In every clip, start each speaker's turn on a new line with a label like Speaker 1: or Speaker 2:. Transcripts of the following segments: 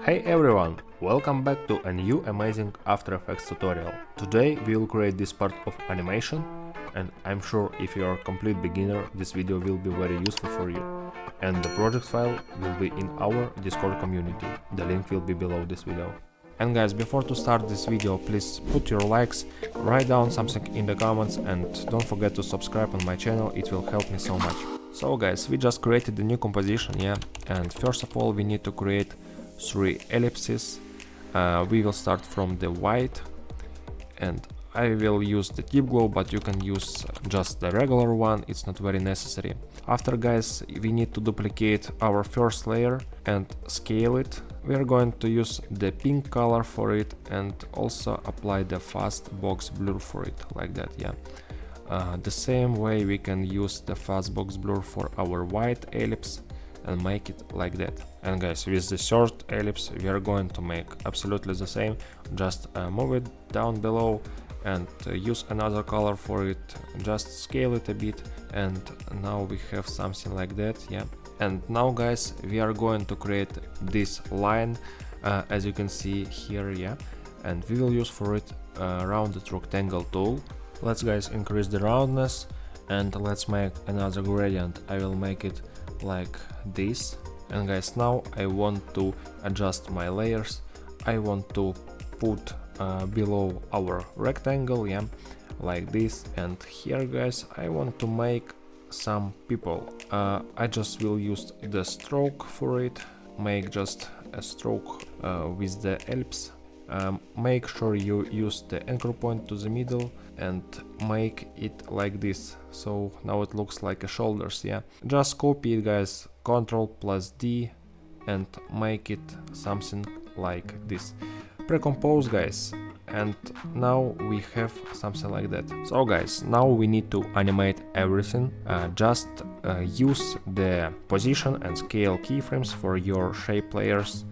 Speaker 1: Hey everyone, welcome back to a new amazing After Effects tutorial. Today we will create this part of animation, and I'm sure if you are a complete beginner this video will be very useful for you. And the project file will be in our Discord community, the link will be below this video. And guys, before to start this video, please put your likes, write down something in the comments, and don't forget to subscribe on my channel, it will help me so much. So guys, we just created a new composition, yeah, and first of all we need to create 3 ellipses. We will start from the white, and I will use the deep glow, but you can use just the regular one, it's not very necessary. After guys, we need to duplicate our first layer and scale it. We are going to use the pink color for it and also apply the fast box blur for it, like that, yeah. The same way we can use the fast box blur for our white ellipse and make it like that. And guys, with the third ellipse we are going to make absolutely the same, just move it down below and use another color for it, just scale it a bit, and now we have something like that, yeah. And now guys, we are going to create this line, as you can see here, yeah, and we will use for it rounded rectangle tool. Let's guys increase the roundness and let's make another gradient. I will make it like this. And guys, now I want to adjust my layers. I want to put below our rectangle, yeah, like this. And here guys, I want to make some people. I just will use the stroke for it, make just a stroke with the ellipse. Make sure you use the anchor point to the middle and make it like this, so now it looks like a shoulders, yeah. Just copy it guys, Ctrl+D, and make it something like this. Precompose guys, and now we have something like that. So guys, now we need to animate everything. Just use the position and scale keyframes for your shape layers,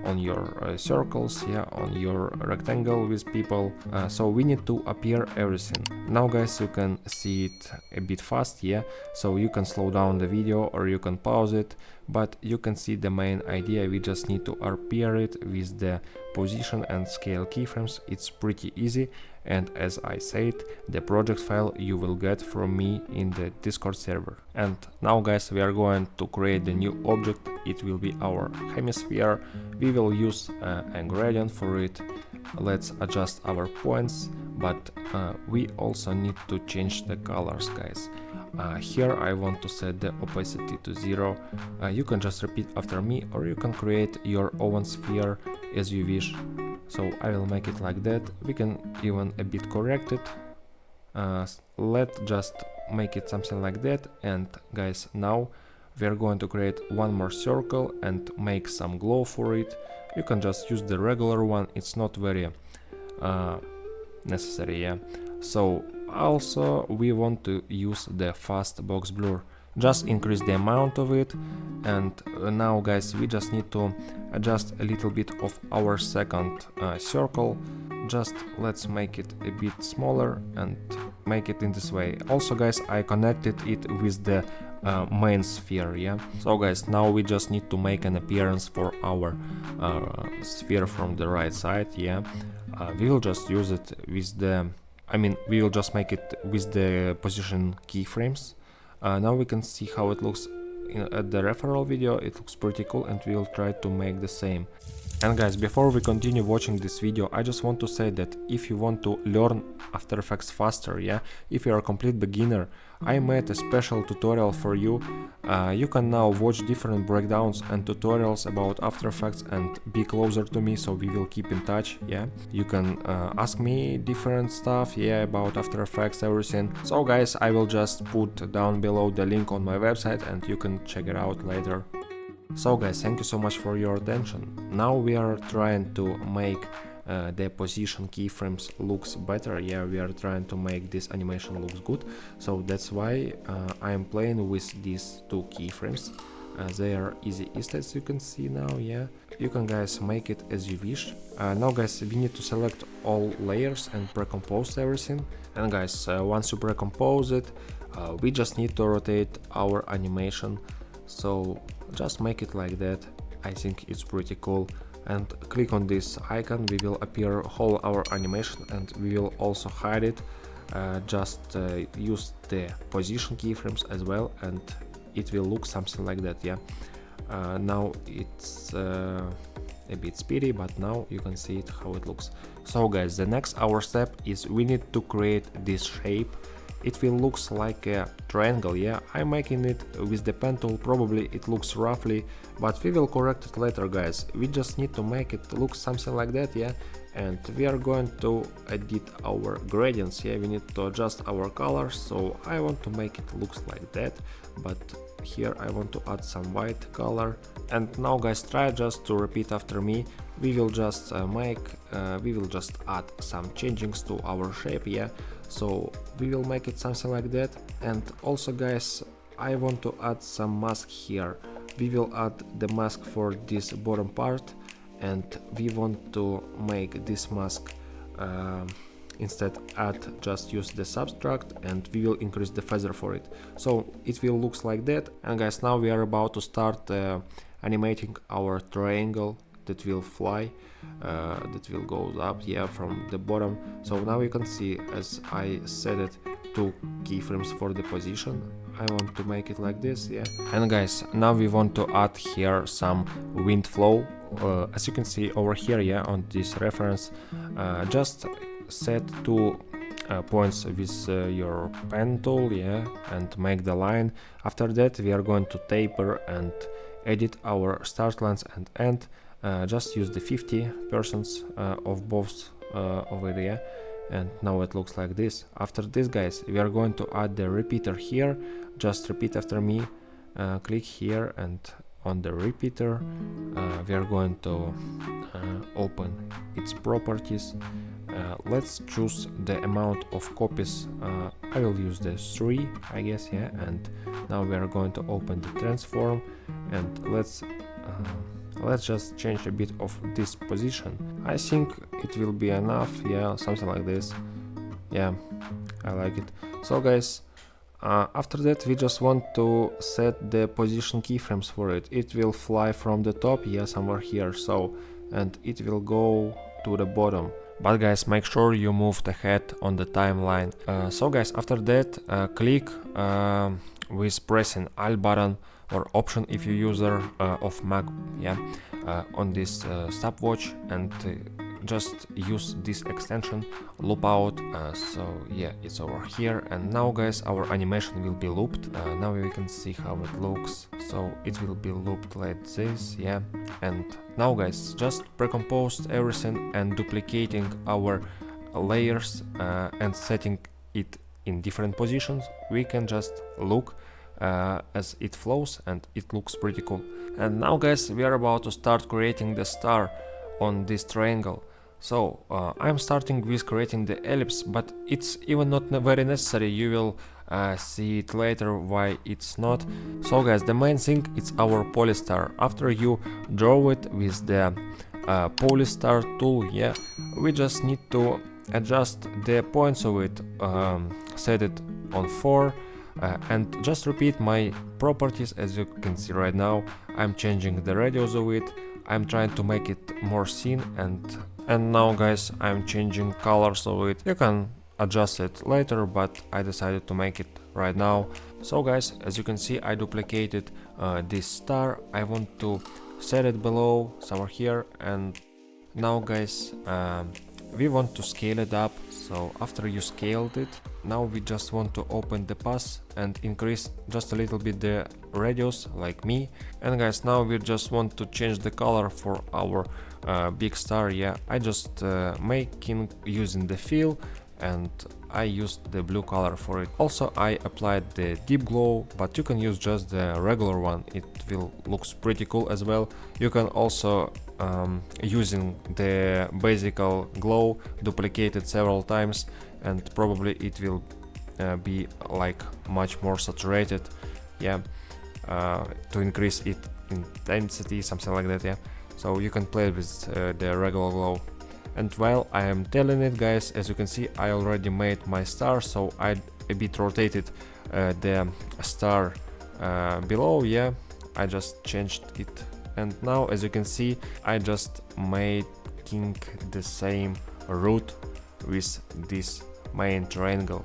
Speaker 1: on your circles, yeah, on your rectangle with people. So we need to appear everything. Now guys, you can see it a bit fast, yeah, so you can slow down the video or you can pause it, but you can see the main idea. We just need to appear it with the position and scale keyframes. It's pretty easy, and as I said, the project file you will get from me in the Discord server. And now guys, we are going to create the new object. It will be our hemisphere. We will use a gradient for it. Let's adjust our points, but we also need to change the colors guys. Here I want to set the opacity to 0. You can just repeat after me, or you can create your own sphere as you wish. So I will make it like that. We can even a bit correct it. Let's just make it something like that. And guys, now we are going to create one more circle and make some glow for it. You can just use the regular one, it's not very necessary, yeah. So also we want to use the fast box blur, just increase the amount of it. And now guys, we just need to adjust a little bit of our second circle. Just let's make it a bit smaller and make it in this way. Also guys, I connected it with the main sphere, yeah. So guys, now we just need to make an appearance for our sphere from the right side, yeah. We will just use it with the, we will just make it with the position keyframes. Now we can see how it looks at the referral video. It looks pretty cool, and we will try to make the same. And guys, before we continue watching this video, I just want to say that if you want to learn After Effects faster, yeah, if you are a complete beginner, I made a special tutorial for you. You can now watch different breakdowns and tutorials about After Effects and be closer to me, so we will keep in touch, yeah. You can ask me different stuff, yeah, about After Effects, everything. So guys, I will just put down below the link on my website and you can check it out later. So guys, thank you so much for your attention. Now we are trying to make the position keyframes looks better, yeah, we are trying to make this animation looks good. So that's why I am playing with these 2 keyframes. They are easy as you can see now, yeah. You can guys make it as you wish. Now guys, we need to select all layers and precompose everything. And guys, once you precompose it, we just need to rotate our animation. So just make it like that. I think it's pretty cool. and click on this icon, we will appear whole our animation, and we will also hide it. Just use the position keyframes as well, and it will look something like that. Yeah, now it's a bit speedy, but now you can see it how it looks. So guys, the next our step is we need to create this shape. It will looks like a triangle. Yeah, I'm making it with the pen tool, probably it looks roughly, but we will correct it later, guys. We just need to make it look something like that. Yeah, and we are going to edit our gradients. Yeah, we need to adjust our colors, so I want to make it looks like that, but here I want to add some white color. And now guys, try just to repeat after me. We will just add some changings to our shape. Yeah, so we will make it something like that. And also guys, I want to add some mask here. We will add the mask for this bottom part, and we want to make this mask instead just use the subtract, and we will increase the feather for it, so it will looks like that. And guys, now we are about to start animating our triangle that will fly, that will go up, yeah, from the bottom. So now you can see, as I set it, 2 keyframes for the position. I want to make it like this. Yeah, and guys, now we want to add here some wind flow. As you can see over here, yeah, on this reference, just set 2 points with your pen tool, yeah, and make the line. After that, we are going to taper and edit our start lines and end. Just use the 50% of both over there, and now it looks like this. After this, guys, we are going to add the repeater here. Just repeat after me. Click here, and on the repeater we are going to open its properties. Let's choose the amount of copies. I will use the 3, I guess. Yeah, and now we are going to open the transform, and let's just change a bit of this position. I think it will be enough. Yeah, something like this. Yeah, I like it. So guys, after that, we just want to set the position keyframes for it. It will fly from the top, yeah, somewhere here, so, and it will go to the bottom. But guys, make sure you move the head on the timeline. So guys, after that, click with pressing Alt button or Option if you user of Mac, yeah, on this stopwatch, and just use this extension loop out. So yeah, it's over here, and now guys, our animation will be looped. Now we can see how it looks. So it will be looped like this, yeah. And now guys, just precompose everything and duplicating our layers and setting it in different positions. We can just look as it flows, and it looks pretty cool. And now guys, we are about to start creating the star on this triangle. So I'm starting with creating the ellipse, but it's even not very necessary. You will see it later why it's not. So guys, the main thing is our polystar. After you draw it with the polystar tool, yeah, we just need to adjust the points of it, set it on 4, and just repeat my properties. As you can see right now, I'm changing the radius of it. I'm trying to make it more thin, and now guys, I'm changing colors of it. You can adjust it later, but I decided to make it right now. So guys, as you can see, I duplicated this star. I want to set it below, somewhere here, and now guys, we want to scale it up. So after you scaled it, now we just want to open the path and increase just a little bit the radius, like me. And guys, now we just want to change the color for our big star. Yeah, I just making using the fill, and I used the blue color for it. Also, I applied the deep glow, but you can use just the regular one. It will looks pretty cool as well. You can also using the basic glow, duplicate it several times, and probably it will be like much more saturated, yeah, to increase it intensity, something like that, yeah. So you can play with the regular glow. And while I am telling it, guys, as you can see, I already made my star, so I a bit rotated the star below, yeah. I just changed it And now, as you can see, I just making the same route with this main triangle.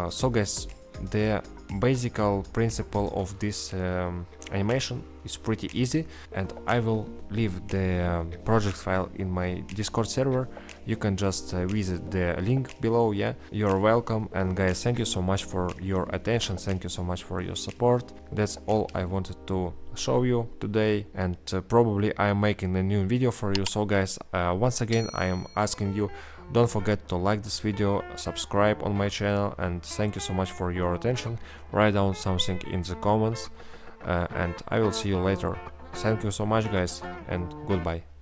Speaker 1: So guys, the basic principle of this animation is pretty easy, and I will leave the project file in my Discord server. You can just visit the link below. Yeah, you're welcome. And guys, thank you so much for your attention, thank you so much for your support. That's all I wanted to show you today, and probably I am making a new video for you. So guys, once again I am asking you, don't forget to like this video, subscribe on my channel, and thank you so much for your attention. Write down something in the comments, and I will see you later. Thank you so much guys, and goodbye.